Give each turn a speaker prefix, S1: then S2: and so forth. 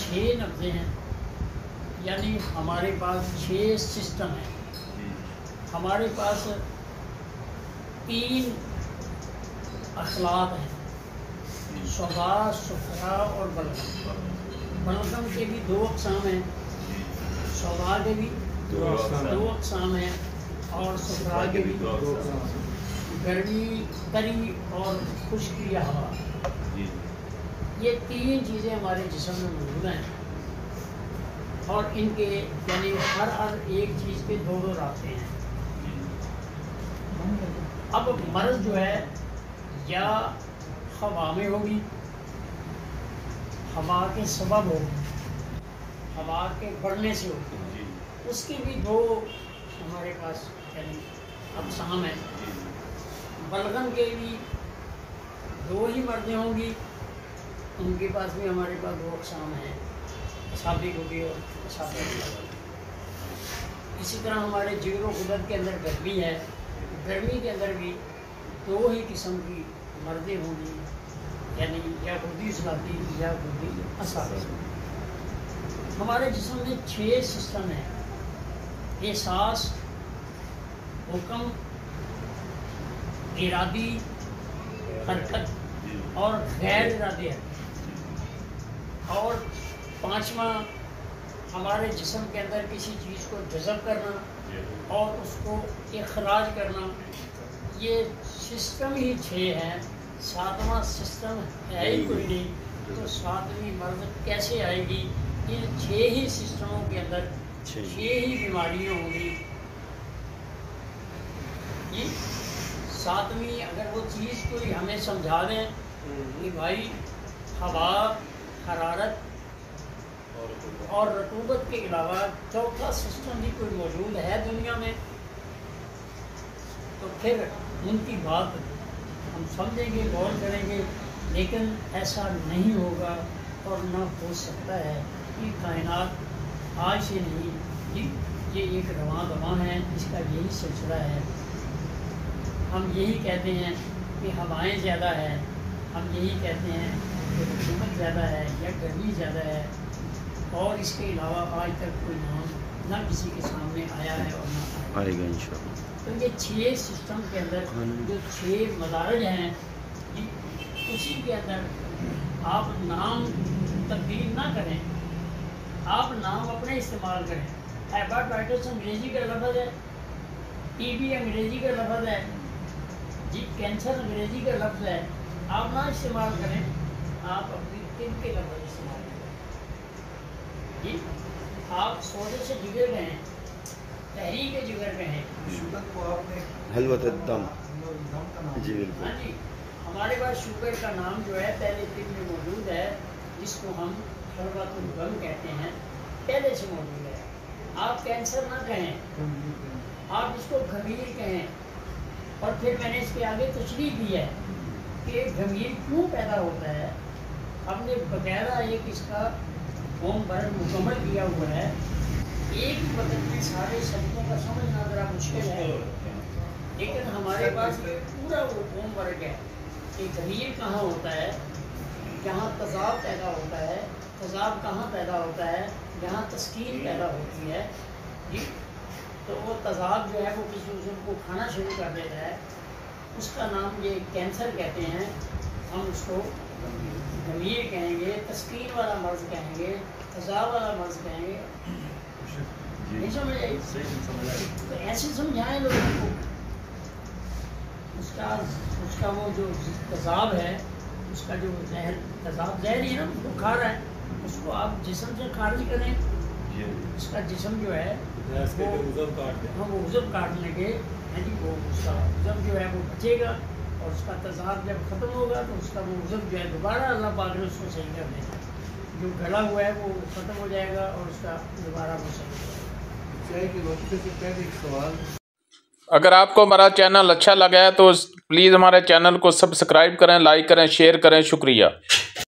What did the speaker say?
S1: 6 نبضیں ہیں، یعنی ہمارے پاس 6 سسٹم ہیں۔ ہمارے پاس 3 اخلاق ہیں، صبا، صفرا اور بلغم۔ بلغم کے بھی 2 اقسام ہیں، صبا کے بھی 2 اقسام ہیں، اور صفرا کے بھی 2 اقسام ہیں، گرمی، تری اور خشکی یا ہوا۔ یہ 3 چیزیں ہمارے جسم میں موجود ہیں، اور ان کے یعنی ہر ایک چیز کے 2 راستے ہیں۔ اب مرض جو ہے یا ہوا میں ہوگی، ہوا کے سبب ہوگی، ہوا کے بڑھنے سے ہوگی، اس کی بھی 2 ہمارے پاس یعنی اقسام ہیں۔ بلغم کے بھی 2 ہی مرضیں ہوں گی، ان کے پاس بھی ہمارے پاس 2 اقسام ہیں، اسابق ہوگی اور اسابق۔ اسی طرح ہمارے جگر و غدد کے اندر گرمی ہے، گرمی کے اندر بھی 2 ہی قسم کی مرضیں ہوں گی، یعنی یا غدی اصلاحی یا غدی اسابق۔ ہمارے جسم میں 6 سسٹم ہیں، احساس، حکم، ارادی حرکت اور غیر ارادی حرکت۔ اور 5واں ہمارے جسم کے اندر کسی چیز کو جذب کرنا اور اس کو اخراج کرنا۔ یہ سسٹم ہی 6 ہیں، 7واں سسٹم ہے ہی کوئی نہیں، تو 7ویں مرض کیسے آئے گی؟ ان 6 ہی سسٹموں کے اندر 6 ہی بیماریاں ہوں گی۔ 7ویں اگر وہ چیز کوئی ہمیں سمجھا دیں کہ بھائی ہوا، حرارت اور رطوبت کے علاوہ 4تھا سسٹم بھی کوئی موجود ہے دنیا میں، تو پھر ان کی بات ہم سمجھیں گے، غور کریں گے، لیکن ایسا نہیں ہوگا اور نہ ہو سکتا ہے۔ یہ کائنات آج سے نہیں، یہ ایک رواں دواں ہے، اس کا یہی سلسلہ ہے۔ ہم یہی کہتے ہیں کہ ہوائیں زیادہ ہیں، ہم یہی کہتے ہیں کہ رطوبت زیادہ ہے یا گرمی زیادہ ہے، اور اس کے علاوہ آج تک کوئی نام نہ کسی کے سامنے آیا ہے اور نہ آئے گا انشاءاللہ۔ تو یہ 6 سسٹم کے اندر جو 6 مدارج ہیں، اسی کے اندر آپ نام تبدیل نہ کریں، آپ نام اپنے استعمال کریں۔ ہیپاٹائٹس انگریزی کا لفظ ہے، ٹی بی انگریزی کا لفظ ہے، کینسر انگریزی کا لفظ ہے، آپ نہ استعمال کریں، آپ اپنی طب کے لفظ استعمال کریں۔ آپ سودے سے جگر گئے ہیں، تحریک جگر گئے ہیں،
S2: حلوۃ الدم، جی بالکل،
S1: ہاں جی، ہمارے پاس شوگر کا نام جو ہے پہلے طب میں موجود ہے، جس کو ہم حلوۃ الدم کہتے ہیں، پہلے سے موجود ہے۔ آپ کینسر نہ کہیں، آپ اس کو گھمیر کہیں، اور پھر میں نے اس کے آگے تشریح دی ہے کہ گھمیر کیوں پیدا ہوتا ہے۔ ہم نے باقاعدہ ایک اس کا ہوم ورک مکمل کیا ہوا ہے۔ ایک ہی وقت میں سارے شبدوں کا سمجھنا ذرا مشکل ہے، لیکن ہمارے پاس پورا وہ ہوم ورک ہے کہ گھمیر کہاں ہوتا ہے، جہاں تضاد پیدا ہوتا ہے، تضاد کہاں پیدا ہوتا ہے، جہاں تسکین پیدا ہوتی ہے، جی، تو وہ تضاد جو ہے وہ کسی عضو کو کھانا شروع کر دیتا ہے، اس کا نام یہ کینسر کہتے ہیں، ہم اس کو گھمیر کہیں گے، تسکین والا مرض کہیں گے، تضاد والا مرض کہیں گے۔ نہیں سمجھ آئی؟ تو ایسے سمجھائیں لوگوں کو، اس کا وہ جو تضاد ہے، اس کا جو تضاد زہری ہے نا، وہ کھا رہا ہے، اس کو آپ جسم سے خارج کریں، اس کا جسم جو ہے وہ عضو کاٹنے کے، یعنی وہ اس کا عضو جو ہے وہ بچے گا، اور اس کا تضاد جب ختم ہوگا تو اس کا وہ عضو جو ہے دوبارہ اللہ پاک نے اس کو صحیح کر دے گا، جو گلا ہوا ہے وہ ختم ہو جائے گا اور اس کا دوبارہ وہ صحیح ہو جائے گا۔
S3: اگر آپ کو ہمارا چینل اچھا لگا ہے تو پلیز ہمارے چینل کو سبسکرائب کریں، لائک کریں، شیئر کریں، شکریہ۔